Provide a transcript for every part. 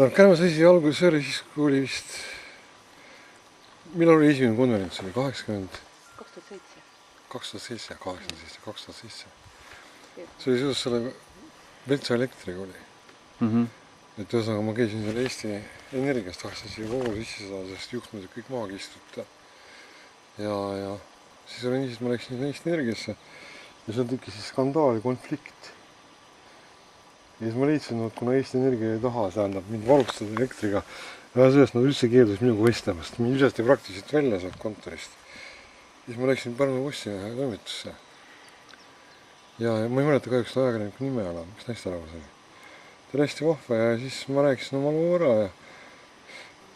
Kärmas asi alguses oli siis, kui oli vist, millal oli esimene konverents, oli 2007, 2007. See oli seoses selle Peltsa elektriga oli. Et ühesõnaga ma käisin selle Eesti Energiast, tahtsin siia kogu sisse saada, sest juhtmed kõik maha kistuta. Ja siis oli nii, siis ma läksin Eesti Energiasse ja seal tekkis siis skandaal ja konflikt. Ja siis ma leidsin, et kuna Eesti Energia ei taha, tähendab mind varustada elektriga, ja sellest nad üldse keeldus minuga vestemast. Mind visati praktiliselt välja sealt kontorist. Siis ma läksin Pärnu Postimehe toimetusse. Ja ma ei mäleta kahjuks seda ajakirjaniku nime enam, mis naisterahvas oli. Ta oli hästi vahva ja siis ma rääkisin oma loo ära ja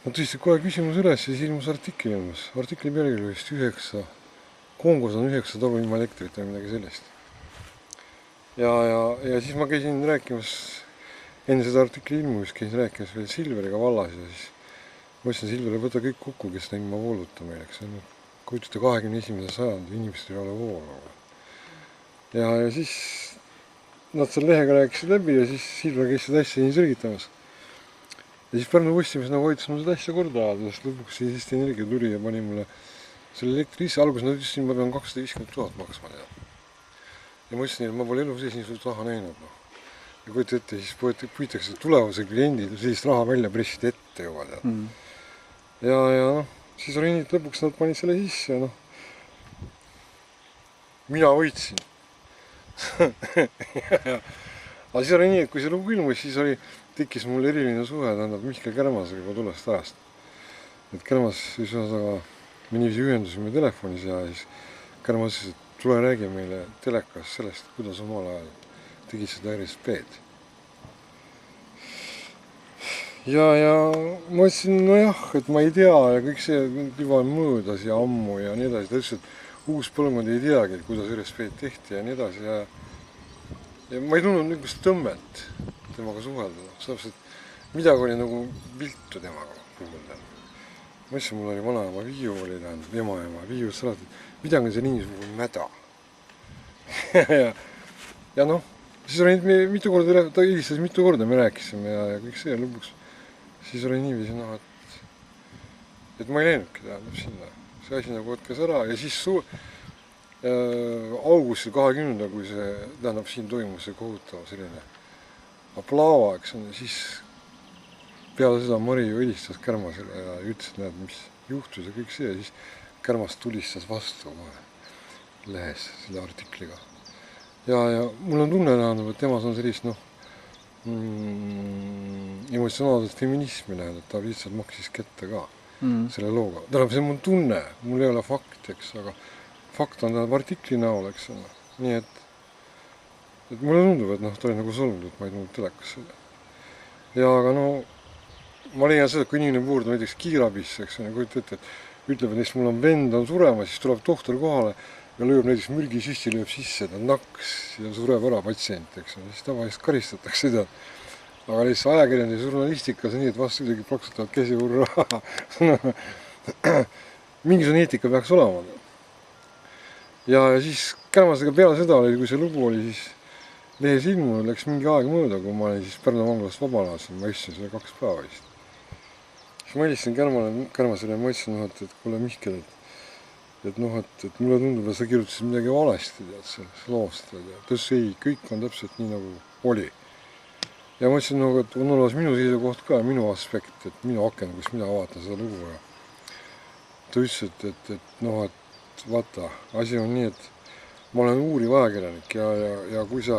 nad tõstsid kohe küsimus üles ja siis ilmus artikli ilmus. Artikli pealegi oli vist 9, Kongos on 9 talve ilma elektrit või midagi sellist. Ja siis ma käisin rääkimas, enne seda artikli ilmumist käisin rääkimas veel Silveriga vallas ja siis ma ütlesin Silveri, võta kõik kokku, kes nägi ma vooluta meile. See on, kui ütlete 21. sajandi, inimesed ei ole voolu. Ja siis nad seal lehega rääkisid läbi ja siis Silver käis seda asja nii selgitamas. Ja siis Pärnu Postimees nagu hoitas mul seda asja korda ajada, sest lõpuks siis Eesti Energia tuli ja pani mulle selle elektri ise. Alguses nad ütlesid, ma pean 250 000 maksma. Ja ma ütlesin, et ma pole elu sees nii suurt raha näinud. Ja kujuta ette, siis püütakse tulevase kliendid sellist raha välja pressida ette juba. Ja siis oli nii, et lõpuks nad panid selle sisse ja mina võitsin. Aga siis oli nii, et kui see lugu ilmus, siis tekkis mul eriline suhe, tähendab Mihkel Kärmasega juba tulest ajast. Et Kärmas siis ühesõnaga me niiviisi ühendusime telefonis ja siis Kärmas ütles, et tule räägi meile telekas sellest, kuidas omal ajal tegid seda RSP-d. Ja ma ütlesin, nojah, et ma ei tea ja kõik see juba möödas ja ammu ja nii edasi. Ta ütles, et uus põlvkond ei teagi, kuidas RSP-d tehti ja nii edasi. Ja ma ei tundnud niisugust tõmmet temaga suhelda. Sellepärast, et midagi oli nagu viltu temaga. Ma ütlesin, mul oli vanaema Viiu, oli tähendab ema Viius salati, et midagi on see niisugune mäda. Ja siis oli mitu korda, ta helistas mitu korda, me rääkisime ja kõik see lõpuks. Siis oli niiviisi, et ma ei läinudki tähendab sinna. See asi nagu võtkas ära ja siis augustil 20, kui see tähendab siin toimus see kohutav selline aplaava, eks on, siis peale seda Mari ju helistas Kärmasele ja ütles, et näed, mis juhtus ja kõik see ja siis Kärmas tulistas vastu lehes selle artikliga. Ja mul on tunne, et temas on sellist emotsionaalset feminismi näed, et ta lihtsalt maksis kätte ka selle looga. Tähendab, see on mul tunne, mul ei ole fakt, eks, aga fakt on artikli näol, eks. Nii et mulle tundub, et ta oli nagu solvnud, et ma ei tulnud telekasse. Ja aga ma leian seda, et kui inimene puurdub näiteks kiirabisse, eks, et ütleb, et neist mul on vend on surema, siis tuleb tohtor kohale ja lööb näiteks mürgi sisse, lööb sisse, ta naks ja sureb ära patsient, eks. Siis tavaliselt karistatakse seda. Aga lihtsalt ajakirjandus ja žurnalistikas on nii, et vastu kuidagi plaksutavad käsi hurraa. Mingisugune eetika peaks olema. Ja siis Kärmasega peale seda oli, kui see lugu oli, siis lehes ilmunud, läks mingi aeg mööda, kui ma olin siis Pärnu vanglast vabalasin, ma istusin selle 2 päeva vist. Siis ma helistasin Kärmasele ja ma ütlesin, et kuule Mihkel, et mulle tundub, et sa kirjutasid midagi valesti sellest loost. Ta ütles, ei, kõik on täpselt nii nagu oli. Ja ma ütlesin, et on olemas minu seisukoht ka, minu aspekt, et minu aken, kus mina vaatan seda lugu. Ta ütles, et vaata, asi on nii, et ma olen uuriv ajakirjanik ja kui sa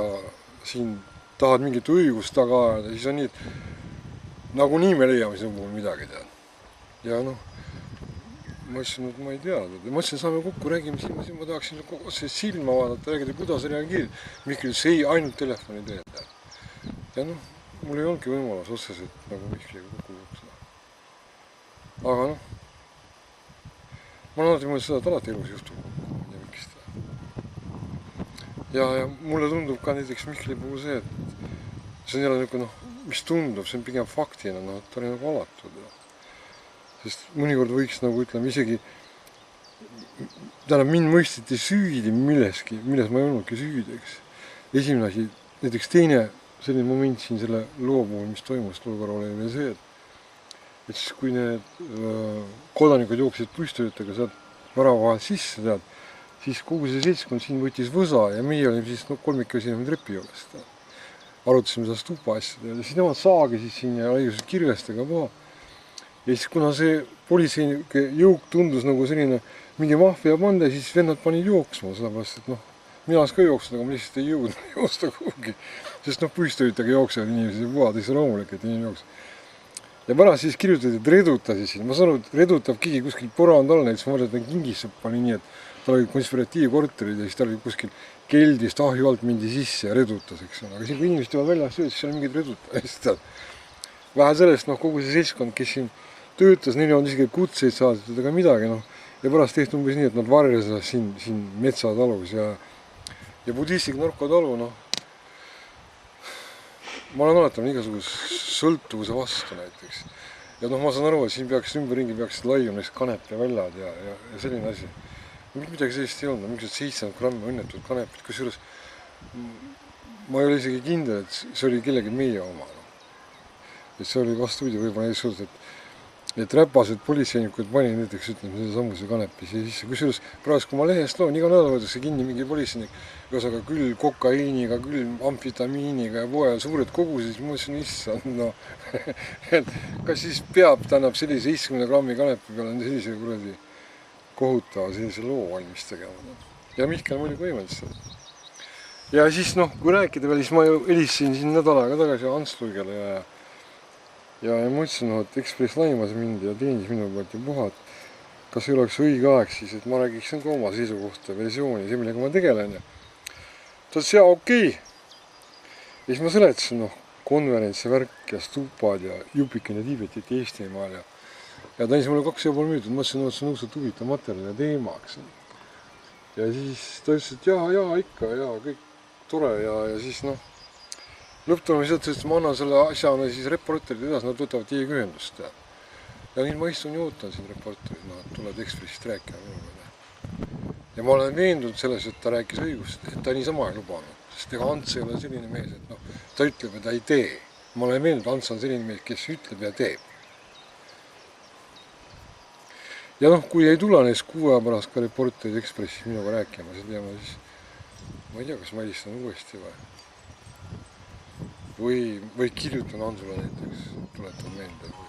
siin tahad mingit õigust taga ajada, siis on nii, et nagunii me leiame sinu puhul midagi tead. Ja ma ütlesin, et ma ei tea. Ma ütlesin, saame kokku, räägime silma, ma tahaksin otse silma vaadata, räägida, kuidas reageerid. Mihkel ütles, ei, ainult telefoni teed. Ja mul ei olnudki võimalus otseselt nagu Mihkliga kokku kuksida. Aga ma olen alati mõelnud seda, et alati elus juhtub. Ja mulle tundub ka näiteks Mihkli puhul see, et see on jälle niisugune, mis tundub, see on pigem faktina, ta oli nagu alatud. Sest mõnikord võiks ütleme isegi, tähendab mind mõisteti süüdi milleski, milles ma ei olnudki süüdi, eks. Esimene asi, näiteks teine selline moment siin selle loo puhul, mis toimus tol korral, oli veel see, et siis kui need kodanikud jooksid püstolitega sealt värava vahelt sisse, tead, siis kogu see seltskond siin võttis võsa ja meie olime siis kolmikesi trepi juures. Arutasime seda stupa asjade ja siis nemad saagisid siin ja lõigusid kirvestega maha. Ja siis kuna see politseinike jõuk tundus nagu selline mingi maffia pande, siis vennad panid jooksma, sellepärast et mina oleks ka jooksnud, aga ma lihtsalt ei jõudnud joosta kuhugi. Sest püstolitega jooksevad inimesed ja puhad, täitsa loomulik, et inimene jookseb. Ja pärast siis kirjutati, et redutasid siin. Ma saan aru, et redutab keegi kuskil põrand all, näiteks ma mõtlen, et ta kingissõpp pani nii, et tal oli konspiratiivkorterid ja siis tal oli kuskil keldist ahju alt mindi sisse ja redutas, eks ole. Aga siin, kui inimesed teevad välja sööd, siis seal on mingid redutamist. Vähe sellest, kogu see seltskond, kes siin töötas, neil on isegi kutseid saadud ega midagi, ja pärast tehti umbes nii, et nad varjasid siin metsatalus ja budistlik narkotalu, ma olen alatanud igasuguse sõltuvuse vastu näiteks. Ja ma saan aru, et siin peaks ümberringi laiuma kanep ja väljad ja selline asi. Midagi sellist ei olnud, mingisugused 700 grammi õnnetud kanepid, kusjuures ma ei ole isegi kindel, et see oli kellegi meie oma. Et see oli vastupidi, võib-olla näiteks olnud, et räpased politseinikud pani näiteks, ütleme, selle sammuse kanepi sisse. Kusjuures praegu, kui ma lehest loon, iga nädal võetakse kinni mingi politseinik, ühesõnaga küll kokaiiniga, küll amfitamiiniga ja poe suured kogusid, siis ma mõtlesin, issand, et kas siis peab, tähendab, sellise 70 grammi kanepi peale sellise kuradi kohutava sellise loo valmis tegema. Ja Mihkel muidugi võimaldis seda. Ja siis, kui rääkida veel, siis ma helistasin siin nädal aega tagasi Ants Luigele ja ma ütlesin, et Ekspress laimas mind ja teenis minu poolt ja puhad. Kas ei oleks õige aeg siis, et ma räägiksin ka oma seisukohta, versiooni, see, millega ma tegelen. Ta ütles, jaa, okei. Ja siis ma seletasin, konverentsi värk ja stupad ja Jupikin ja Tiibetit Eestimaal ja ta andis mulle 2,5 minutit, ma mõtlesin, et see on õudselt huvitav materjal ja teema. Ja siis ta ütles, et jaa, ikka, kõik tore ja siis lõpptulemus ütles, et ma annan selle asjana siis reporterid edasi, nad võtavad teiega ühendust. Ja nüüd ma istun ja ootan siin reporterid, tulevad Ekspressist rääkima minuga. Ja ma olen veendunud selles, et ta rääkis õigust, et ta niisama ei lubanud. Sest ega Ants ei ole selline mees, et ta ütleb ja ta ei tee. Ma olen veendunud, Ants on selline mees, kes ütleb ja teeb. Ja kui ei tule neist 6 aja pärast ka reporterid Ekspressis minuga rääkima, siis ma ei tea, kas ma helistan uuesti või kirjutan Ansule näiteks, tuletan meelde.